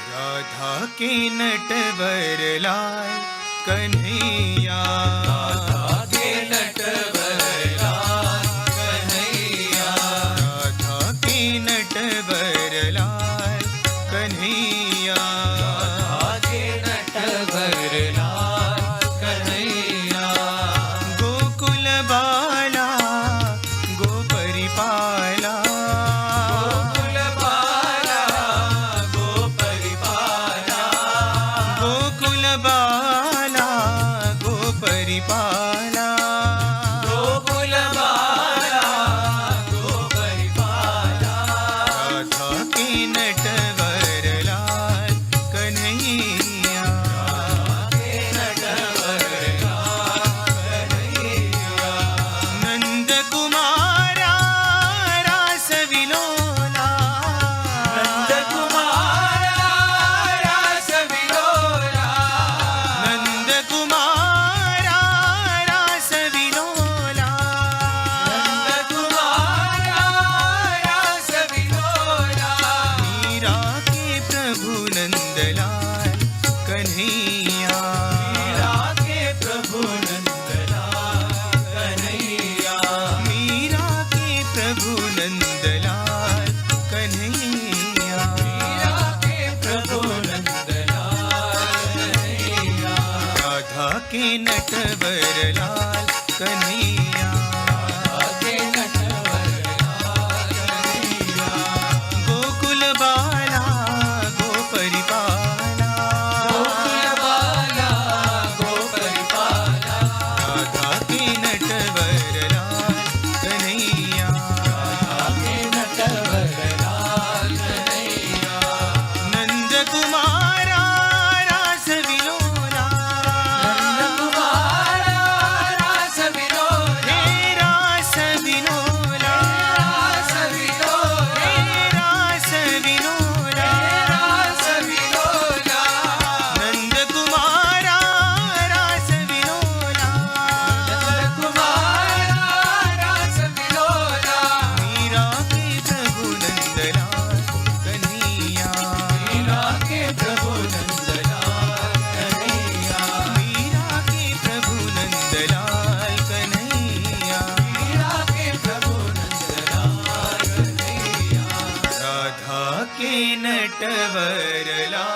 राधा के नटवर लाल कन्हैया, राधा के नटवर लाल कन्हैया, राधा के नटवर लाल कन्हैया, राधा के नटवर लाल कन्हैया। गोकुल बाला गोपरिपाला, बाला गोपरिपाला, गोकुल बाला गोपरिपाला। राधा के नटवर लाल कन्हैया, राधा के नटवर लाल कन्हैया। नंद कुमारा रास विलोला, नंद कुमारा रास विलोला, नंद कुमारा रास विलोला, नंद कुमारा रास विलोला। मीरा के प्रभु नंदलाल कन्हैया, मीरा के प्रभु नंदलाल कन्हैया, मीरा के प्रभु नंदलाल कन्हैया, मीरा के प्रभु नंदलाल कन्हैया। राधा के नटवर लाल कन्हैया, राधा के नटवर लाल कन्हैया। गोकुल बाला गोपरिपाला, गोकुल बाला गोपरिपाला। राधा के नटवर लाल कन्हैया, राधा के नटवर लाल कन्हैया। नंद कुमारा रास विलोला, नंद कुमारा रास विलोला, हे रास विलोला, रास विलोला, हे रास विलोला, रास विलोला। नंद कुमारा रास विलोला, नंद कुमारा रास विलोला। मीरा के प्रभु नंदलाल कन्हैया, मीरा के प्रभु नंदलाल कन्हैया, मीरा के प्रभु नंदलाल कन्हैया, मीरा के प्रभु नंदलाल कन्हैया। राधा के नटवर लाल